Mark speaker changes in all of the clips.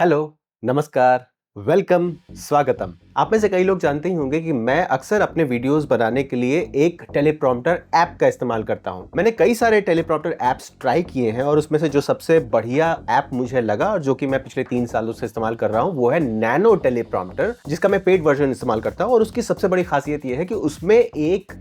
Speaker 1: Hello, नमस्कार, welcome, स्वागतम। आप में से कई लोग जानते ही होंगे कि मैं अक्सर अपने वीडियोस बनाने के लिए एक टेलीप्रॉम्प्टर ऐप का इस्तेमाल करता हूं। मैंने कई सारे टेलीप्रॉम्प्टर ऐप्स ट्राई किए हैं और उसमें से जो सबसे बढ़िया ऐप मुझे लगा और जो कि मैं पिछले 3 सालों से इस्तेमाल कर रहा हूं वो है नैनो टेलीप्रॉम्प्टर, जिसका मैं पेड वर्जन इस्तेमाल करता हूं। और उसकी सबसे बड़ी खासियत यह है कि उसमें एक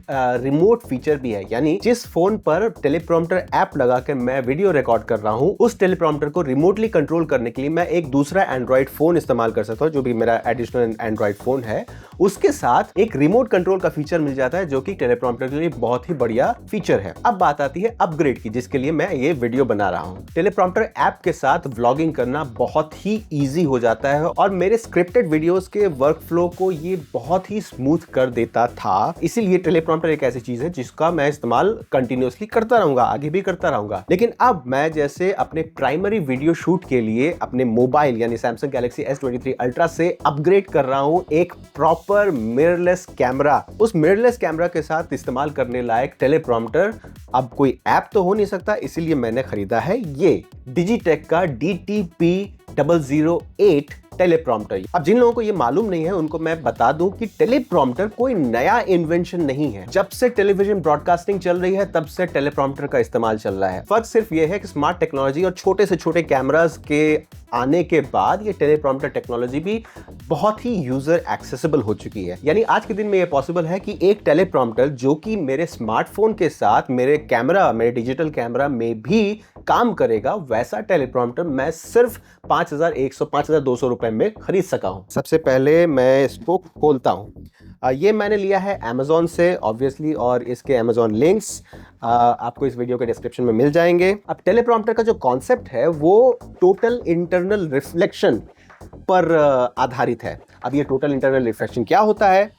Speaker 1: रिमोट फीचर भी है, यानी जिस फोन पर टेलीप्रॉम्प्टर ऐप लगा कर मैं वीडियो रिकॉर्ड कर रहा हूं उस टेलीप्रॉम्प्टर को रिमोटली कंट्रोल करने के लिए मैं एक दूसरा एंड्रॉइड फोन इस्तेमाल कर सकता हूं, जो भी मेरा एडिशनल एंड्रॉइड फोन है। उसके साथ एक रिमोट कंट्रोल का फीचर मिल जाता है, जो कि टेलीप्रॉम्प्टर के लिए बहुत ही बढ़िया फीचर है। अब बात आती है अपग्रेड की, जिसके लिए मैं ये वीडियो बना रहा हूं। टेलीप्रॉम्प्टर ऐप के साथ व्लॉगिंग करना बहुत ही इजी हो जाता है और मेरे स्क्रिप्टेड वीडियोस के वर्कफ्लो को ये बहुत ही स्मूथ कर देता था। इसीलिए टेलीप्रॉम्प्टर एक ऐसी चीज है जिसका मैं इस्तेमाल कंटिन्यूअसली करता रहूंगा, आगे भी करता रहूंगा। लेकिन अब मैं जैसे अपने प्राइमरी वीडियो शूट के लिए अपने मोबाइल यानी सैमसंग गैलेक्सी S23 अल्ट्रा से अपग्रेड कर रहा हूं एक प्रॉपर मिररलेस कैमरा। उस मिररलेस कैमरा के साथ इस्तेमाल करने लायक टेलीप्रॉम्प्टर अब कोई ऐप तो हो नहीं सकता, इसीलिए मैंने खरीदा है ये डिजिटेक का DTP008 टेलीप्रॉम्प्टर। अब जिन लोगों को ये मालूम नहीं है उनको मैं बता दूं कि टेलीप्रॉम्प्टर कोई नया इन्वेंशन नहीं है। जब से टेलीविजन ब्रॉडकास्टिंग चल रही है तब से टेलीप्रॉम्प्टर का इस्तेमाल चल रहा है। फर्क सिर्फ ये है कि स्मार्ट टेक्नोलॉजी और छोटे से छोटे कैमरास के आने के बाद ये टेलीप्रॉम्प्टर टेक्नोलॉजी भी बहुत ही यूजर एक्सेसिबल हो चुकी है। यानी आज के दिन में ये पॉसिबल है कि एक टेलीप्रॉम्प्टर जो कि मेरे स्मार्टफोन के साथ मेरे डिजिटल कैमरा में भी काम करेगा, वैसा टेलीप्रॉम्प्टर मैं सिर्फ 5,200 रुपए में खरीद सका हूं। सबसे पहले मैं इसको खोलता हूं। ये मैंने लिया है Amazon से ऑब्वियसली, और इसके Amazon लिंक्स आपको इस वीडियो के डिस्क्रिप्शन में मिल जाएंगे। अब टेलीप्रॉम्प्टर का जो कॉन्सेप्ट है वो टोटल इंटरनल रिफ्लेक्शन पर आधारित है। अब ये टोटल इंटरनल रिफ्लेक्शन क्या होता है,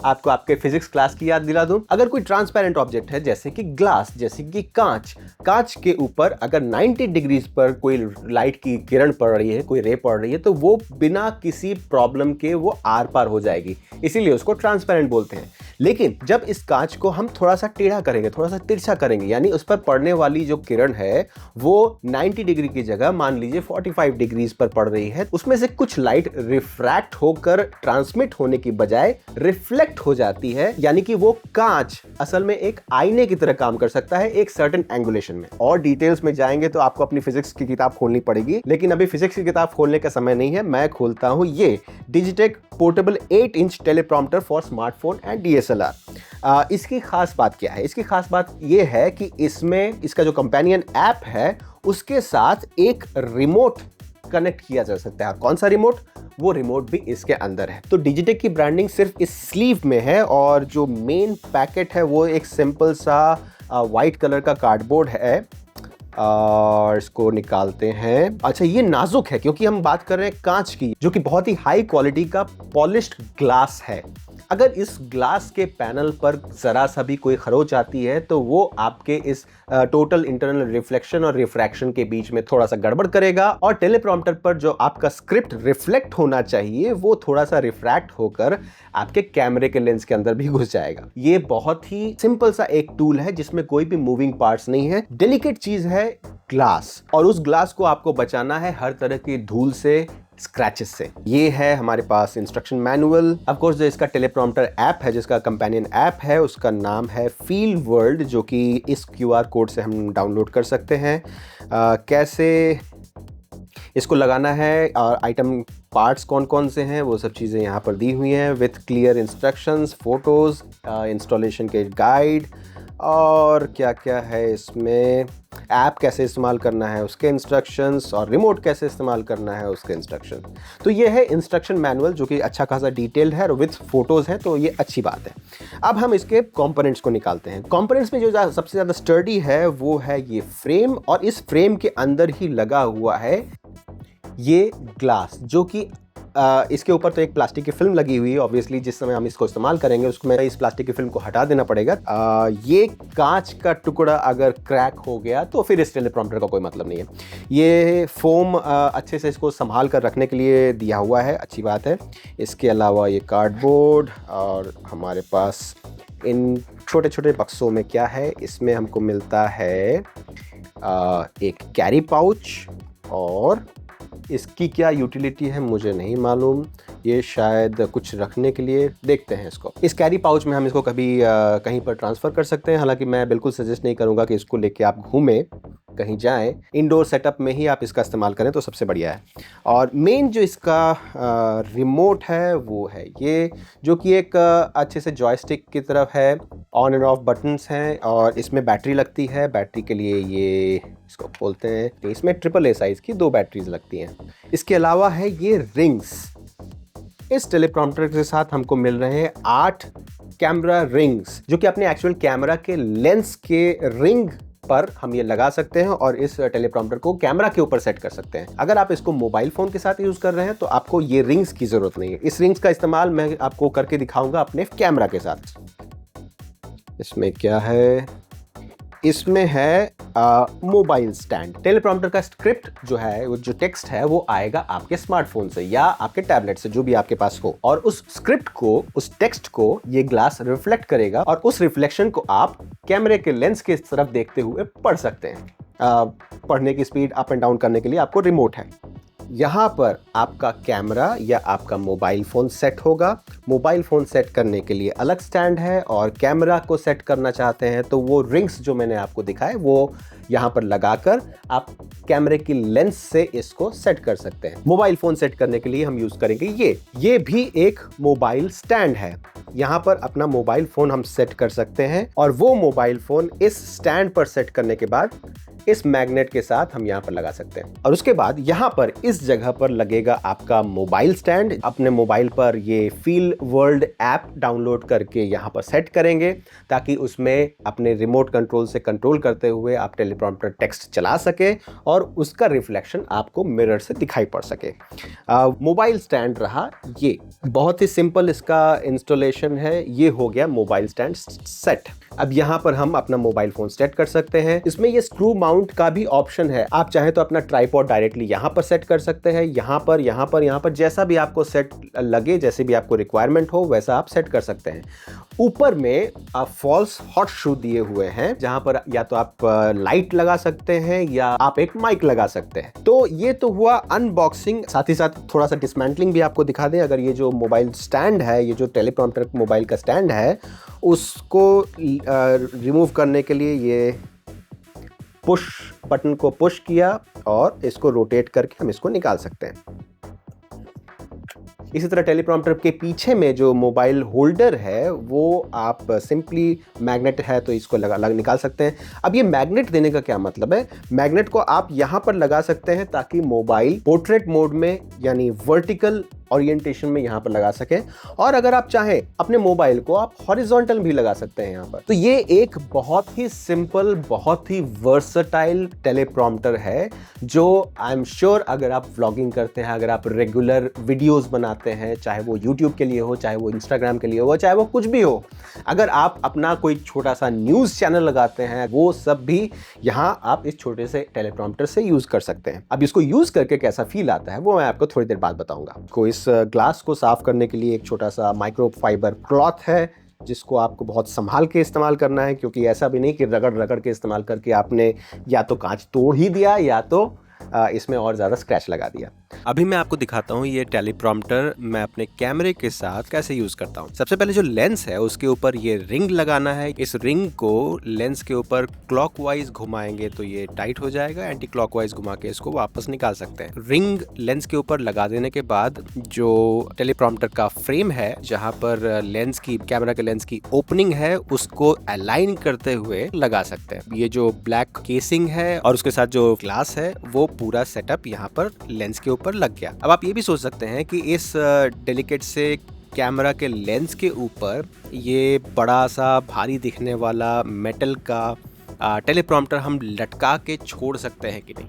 Speaker 1: आपको आपके फिजिक्स क्लास की याद दिला दूं। अगर कोई ट्रांसपेरेंट ऑब्जेक्ट है जैसे कि ग्लास, जैसे कि कांच के ऊपर अगर 90 डिग्रीज पर कोई लाइट की किरण पड़ रही है, कोई रे पड़ रही है, तो वो बिना किसी प्रॉब्लम के वो आर पार हो जाएगी, इसीलिए उसको ट्रांसपेरेंट बोलते हैं। लेकिन जब इस कांच को हम थोड़ा सा टेढ़ा करेंगे, थोड़ा सा तिरछा करेंगे, यानी उस पर पड़ने वाली जो किरण है वो 90 डिग्री की जगह मान लीजिए 45 डिग्रीज पर पड़ रही है, उसमें से कुछ लाइट रिफ्रैक्ट होकर ट्रांसमिट होने की बजाय रिफ्लेक्ट हो जाती है। यानी कि वो कांच असल में एक आईने की तरह काम कर सकता है एक सर्टेन एंगुलेशन में। और डिटेल्स में जाएंगे तो आपको अपनी फिजिक्स की किताब खोलनी पड़ेगी, लेकिन अभी फिजिक्स की किताब खोलने का समय नहीं है। मैं खोलता हूं ये Digitek portable 8 inch teleprompter for smartphone and DSLR। इसकी खास बात क्या है? इसकी खास बात यह है कि इसमें इसका जो कंपेनियन ऐप है उसके साथ एक रिमोट कनेक्ट किया जा सकता है। कौन सा रिमोट? वो रिमोट भी इसके अंदर है। तो डिजिटेक की ब्रांडिंग सिर्फ इस स्लीव में है और जो मेन पैकेट है वो एक सिंपल सा व्हाइट कलर का कार्डबोर्ड है। और इसको निकालते हैं। अच्छा, ये नाजुक है क्योंकि हम बात कर रहे हैं कांच की, जो कि बहुत ही हाई क्वालिटी का पॉलिश्ड ग्लास है। अगर इस ग्लास के पैनल पर जरा सा भी कोई खरोच आती है तो वो आपके इस टोटल इंटरनल रिफ्लेक्शन और रिफ्रैक्शन के बीच में थोड़ा सा गड़बड़ करेगा और टेलीप्रॉम्प्टर पर जो आपका स्क्रिप्ट रिफ्लेक्ट होना चाहिए वो थोड़ा सा रिफ्रैक्ट होकर आपके कैमरे के लेंस के अंदर भी घुस जाएगा। ये बहुत ही सिंपल सा एक टूल है जिसमें कोई भी मूविंग पार्ट्स नहीं है। डेलिकेट चीज है ग्लास, और उस ग्लास को आपको बचाना है हर तरह की धूल से, स्क्रैचेस से। ये है हमारे पास इंस्ट्रक्शन मैनुअल। ऑफ कोर्स जो इसका टेलीप्रॉम्प्टर ऐप है, जिसका कंपेनियन ऐप है, उसका नाम है फील वर्ल्ड, जो कि इस QR कोड से हम डाउनलोड कर सकते हैं। कैसे इसको लगाना है और आइटम पार्ट्स कौन कौन से हैं वो सब चीज़ें यहाँ पर दी हुई हैं with clear instructions, photos, installation के गाइड और क्या क्या है इसमें, ऐप कैसे इस्तेमाल करना है उसके इंस्ट्रक्शंस, और रिमोट कैसे इस्तेमाल करना है उसके इंस्ट्रक्शन। तो ये है इंस्ट्रक्शन मैनुअल जो कि अच्छा खासा डिटेल्ड है और विथ फोटोज़ है, तो ये अच्छी बात है। अब हम इसके कंपोनेंट्स को निकालते हैं। कंपोनेंट्स में जो सबसे ज़्यादा स्टर्डी है वो है ये फ्रेम, और इस फ्रेम के अंदर ही लगा हुआ है ये ग्लास, जो कि इसके ऊपर तो एक प्लास्टिक की फिल्म लगी हुई है। ऑब्वियसली जिस समय हम इसको इस्तेमाल करेंगे उसमें इस प्लास्टिक की फिल्म को हटा देना पड़ेगा। ये कांच का टुकड़ा अगर क्रैक हो गया तो फिर इस टेलीप्रॉम्प्टर का कोई मतलब नहीं है। ये फोम अच्छे से इसको संभाल कर रखने के लिए दिया हुआ है, अच्छी बात है। इसके अलावा ये कार्डबोर्ड, और हमारे पास इन छोटे छोटे बक्सों में क्या है, इसमें हमको मिलता है एक कैरी पाउच और इसकी क्या यूटिलिटी है मुझे नहीं मालूम, ये शायद कुछ रखने के लिए, देखते हैं इसको। इस कैरी पाउच में हम इसको कभी कहीं पर ट्रांसफ़र कर सकते हैं, हालांकि मैं बिल्कुल सजेस्ट नहीं करूँगा कि इसको लेके आप घूमें, कहीं जाएं, इंडोर सेटअप में ही आप इसका इस्तेमाल करें तो सबसे बढ़िया है। और मेन जो इसका रिमोट है वो है ये, जो कि एक अच्छे से जॉयस्टिक की तरफ है, ऑन एंड ऑफ बटन्स हैं और इसमें बैटरी लगती है। बैटरी के लिए ये इसको खोलते हैं तो इसमें AAA साइज़ की 2 बैटरीज लगती हैं। इसके अलावा है ये रिंग्स। इस टेलीप्रॉम्प्टर के साथ हमको मिल रहे हैं 8 कैमरा रिंग्स, जो कि अपने एक्चुअल कैमरा के लेंस के रिंग पर हम ये लगा सकते हैं और इस टेलीप्रॉम्प्टर को कैमरा के ऊपर सेट कर सकते हैं। अगर आप इसको मोबाइल फ़ोन के साथ यूज़ कर रहे हैं तो आपको ये रिंग्स की ज़रूरत नहीं है। इस रिंग्स का इस्तेमाल मैं आपको करके दिखाऊंगा अपने कैमरा के साथ। इसमें क्या है, इसमें है मोबाइल स्टैंड। टेलीप्रॉम्प्टर का स्क्रिप्ट जो है, वो जो टेक्स्ट है, वो आएगा आपके स्मार्टफोन से या आपके टैबलेट से, जो भी आपके पास हो, और उस स्क्रिप्ट को, उस टेक्स्ट को ये ग्लास रिफ्लेक्ट करेगा और उस रिफ्लेक्शन को आप कैमरे के लेंस की तरफ देखते हुए पढ़ सकते हैं। पढ़ने की स्पीड अप एंड डाउन करने के लिए आपको रिमोट है। यहाँ पर आपका कैमरा या आपका मोबाइल फ़ोन सेट होगा। मोबाइल फ़ोन सेट करने के लिए अलग स्टैंड है और कैमरा को सेट करना चाहते हैं तो वो रिंग्स जो मैंने आपको दिखाए वो यहाँ पर लगाकर आप कैमरे की लेंस से इसको सेट कर सकते हैं। मोबाइल फ़ोन सेट करने के लिए हम यूज़ करेंगे ये भी एक मोबाइल स्टैंड है। यहाँ पर अपना मोबाइल फ़ोन हम सेट कर सकते हैं और वो मोबाइल फ़ोन इस स्टैंड पर सेट करने के बाद इस मैग्नेट के साथ हम यहाँ पर लगा सकते हैं। और उसके बाद यहाँ पर इस जगह पर लगेगा आपका मोबाइल स्टैंड। अपने मोबाइल पर ये फील वर्ल्ड ऐप डाउनलोड करके यहाँ पर सेट करेंगे ताकि उसमें अपने रिमोट कंट्रोल से कंट्रोल करते हुए आप टेलीप्रॉम्प्टर टेक्स्ट चला सके और उसका रिफ्लेक्शन आपको मिरर से दिखाई पड़ सके। मोबाइल स्टैंड रहा ये, बहुत ही सिंपल इसका इंस्टॉलेशन है। ये हो गया मोबाइल स्टैंड सेट। अब यहाँ पर हम अपना मोबाइल फ़ोन सेट कर सकते हैं। इसमें ये स्क्रू माउंट का भी ऑप्शन है। आप चाहे तो अपना ट्राइपॉड डायरेक्टली यहाँ पर सेट कर सकते हैं, यहाँ पर जैसा भी आपको सेट लगे, जैसे भी आपको रिक्वायरमेंट हो वैसा आप सेट कर सकते हैं। ऊपर में आप फॉल्स हॉट शू दिए हुए हैं, जहाँ पर या तो आप लाइट लगा सकते हैं या आप एक माइक लगा सकते हैं। तो ये तो हुआ अनबॉक्सिंग। साथ ही साथ थोड़ा सा डिसमेंटलिंग भी आपको दिखा दें। अगर ये जो मोबाइल स्टैंड है, ये जो टेलीप्रॉम्प्टर मोबाइल का स्टैंड है, उसको रिमूव करने के लिए ये पुश बटन को पुश किया और इसको रोटेट करके हम इसको निकाल सकते हैं। इसी तरह टेलीप्रॉम्प्टर के पीछे में जो मोबाइल होल्डर है वो आप सिंपली, मैग्नेट है तो इसको निकाल सकते हैं। अब ये मैग्नेट देने का क्या मतलब है, मैग्नेट को आप यहाँ पर लगा सकते हैं ताकि मोबाइल पोर्ट्रेट मोड में यानी वर्टिकल ओरिएंटेशन में यहाँ पर लगा सके, और अगर आप चाहें अपने मोबाइल को आप हॉरिजॉन्टल भी लगा सकते हैं यहाँ पर। तो ये एक बहुत ही सिंपल, बहुत ही वर्सटाइल टेलीप्रॉम्प्टर है जो आई एम श्योर अगर आप व्लॉगिंग करते हैं, अगर आप रेगुलर वीडियोस बनाते हैं, चाहे वो यूट्यूब के लिए हो, चाहे वो इंस्टाग्राम के लिए हो, चाहे वो कुछ भी हो, अगर आप अपना कोई छोटा सा न्यूज़ चैनल लगाते हैं, वो सब भी यहाँ आप इस छोटे से टेलीप्रॉम्प्टर से यूज़ कर सकते हैं। अब इसको यूज़ करके कैसा फील आता है वो मैं आपको थोड़ी देर बाद बताऊंगा। इस ग्लास को साफ करने के लिए एक छोटा सा माइक्रोफाइबर क्लॉथ है जिसको आपको बहुत संभाल के इस्तेमाल करना है, क्योंकि ऐसा भी नहीं कि रगड़ रगड़ के इस्तेमाल करके आपने या तो कांच तोड़ ही दिया या तो इसमें और ज़्यादा स्क्रैच लगा दिया। अभी मैं आपको दिखाता हूँ ये टेलीप्रॉम्प्टर मैं अपने कैमरे के साथ कैसे यूज़ करता हूँ। सबसे पहले जो लेंस है उसके ऊपर ये रिंग लगाना है। इस रिंग को लेंस के ऊपर क्लॉकवाइज घुमाएंगे तो ये टाइट हो जाएगा, एंटी क्लॉकवाइज घुमा के इसको वापस निकाल सकते हैं। रिंग लेंस के ऊपर लगा देने के बाद जो टेलीप्रॉम्प्टर का फ्रेम है, जहाँ पर लेंस की, कैमरा के लेंस की ओपनिंग है, उसको अलाइन करते हुए लगा सकते हैं। ये जो ब्लैक केसिंग है और उसके साथ जो ग्लास है वो पूरा सेटअप यहाँ पर लेंस के ऊपर लग गया। अब आप ये भी सोच सकते हैं कि इस डेलिकेट से कैमरा के लेंस के ऊपर ये बड़ा सा भारी दिखने वाला मेटल का टेलीप्रॉम्प्टर हम लटका के छोड़ सकते हैं कि नहीं,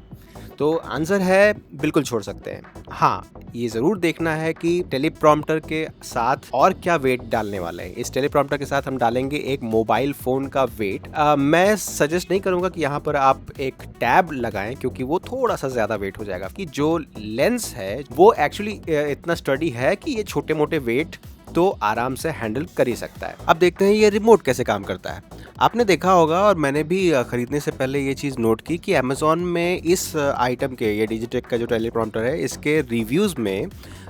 Speaker 1: तो आंसर है बिल्कुल छोड़ सकते हैं। हाँ, ये ज़रूर देखना है कि टेलीप्रॉम्प्टर के साथ और क्या वेट डालने वाले हैं। इस टेलीप्रॉम्प्टर के साथ हम डालेंगे एक मोबाइल फ़ोन का वेट। मैं सजेस्ट नहीं करूँगा कि यहाँ पर आप एक टैब लगाएं, क्योंकि वो थोड़ा सा ज़्यादा वेट हो जाएगा। कि जो लेंस है वो एक्चुअली इतना स्टडी है कि ये छोटे मोटे वेट तो आराम से हैंडल कर ही सकता है। अब देखते हैं ये रिमोट कैसे काम करता है। आपने देखा होगा और मैंने भी खरीदने से पहले ये चीज़ नोट की कि अमेज़ॉन में इस आइटम के, ये डिजिटेक का जो टेलीप्रॉम्प्टर है, इसके रिव्यूज़ में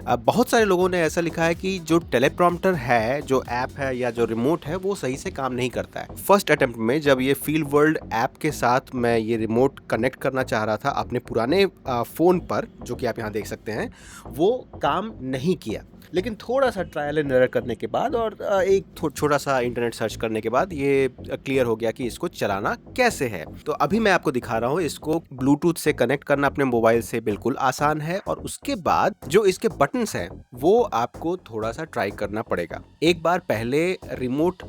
Speaker 1: बहुत सारे लोगों ने ऐसा लिखा है कि जो टेलीप्रॉम्प्टर है, जो ऐप है या जो रिमोट है, वो सही से काम नहीं करता है। फर्स्ट अटेम्प्ट में जब ये फील वर्ल्ड ऐप के साथ मैं ये रिमोट कनेक्ट करना चाह रहा था अपने पुराने फ़ोन पर, जो कि आप यहाँ देख सकते हैं, वो काम नहीं किया। लेकिन थोड़ा सा ट्रायल एंड एरर करने के बाद और एक छोटा सा इंटरनेट सर्च करने के बाद ये क्लियर हो गया कि इसको चलाना कैसे है। तो अभी मैं आपको दिखा रहा हूँ, इसको ब्लूटूथ से कनेक्ट करना अपने मोबाइल से बिल्कुल आसान है, और उसके बाद जो इसके बटन्स हैं वो आपको थोड़ा सा ट्राई करना पड़ेगा। एक बार पहले रिमोट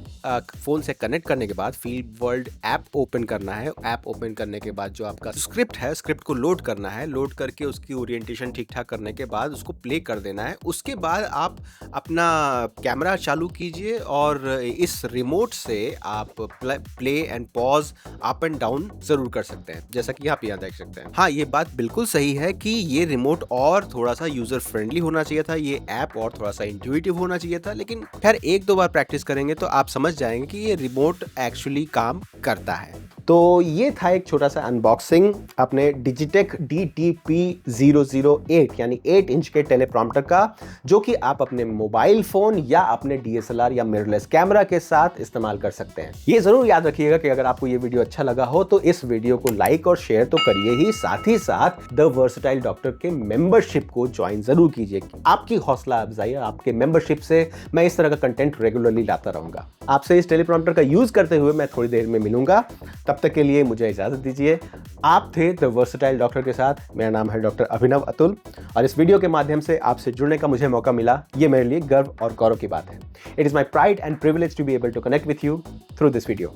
Speaker 1: फोन से कनेक्ट करने के बाद फील वर्ल्ड ऐप ओपन करना है। ऐप ओपन करने के बाद जो आपका स्क्रिप्ट है, स्क्रिप्ट को लोड करना है। लोड करके उसकी ओरिएंटेशन ठीक ठाक करने के बाद उसको प्ले कर देना है। उसके बाद आप अपना कैमरा चालू कीजिए और इस रिमोट से आप play and pause, up and down जरूर कर सकते हैं, जैसा कि आप यहाँ देख सकते हैं। हाँ, ये बात बिल्कुल सही है कि ये रिमोट और थोड़ा सा यूजर फ्रेंडली होना चाहिए था, ये ऐप और थोड़ा सा इंट्यूटिव होना चाहिए था, लेकिन खैर एक दो बार प्रैक्टिस करेंगे तो आप समझ जाएंगे कि ये रिमोट एक्चुअली काम करता है। तो ये था एक छोटा सा अनबॉक्सिंग अपने डिजिटेक DTP008 यानी 8 इंच के टेलीप्रॉम्प्टर का, जो कि आप अपने मोबाइल फोन या अपने DSLR या मिररलेस कैमरा के साथ इस्तेमाल कर सकते हैं। ये जरूर याद रखिएगा कि अगर आपको ये वीडियो अच्छा लगा हो तो इस वीडियो को लाइक और शेयर तो करिए ही, साथ ही साथ द वर्सेटाइल डॉक्टर के मेंबरशिप को ज्वाइन जरूर कीजिए। आपकी हौसला अफजाई, आपके मेंबरशिप से मैं इस तरह का कंटेंट रेगुलरली लाता रहूंगा। आपसे इस टेलीप्रॉम्प्टर का यूज करते हुए मैं थोड़ी देर में मिलूंगा, तब तक के लिए मुझे इजाजत दीजिए। आप थे द वर्सेटाइल डॉक्टर के साथ, मेरा नाम है डॉक्टर अभिनव अतुल, और इस वीडियो के माध्यम से आपसे जुड़ने का मुझे मौका मिला, ये मेरे लिए गर्व और गौरव की बात है। It is my pride and privilege to be able to connect with you through this video.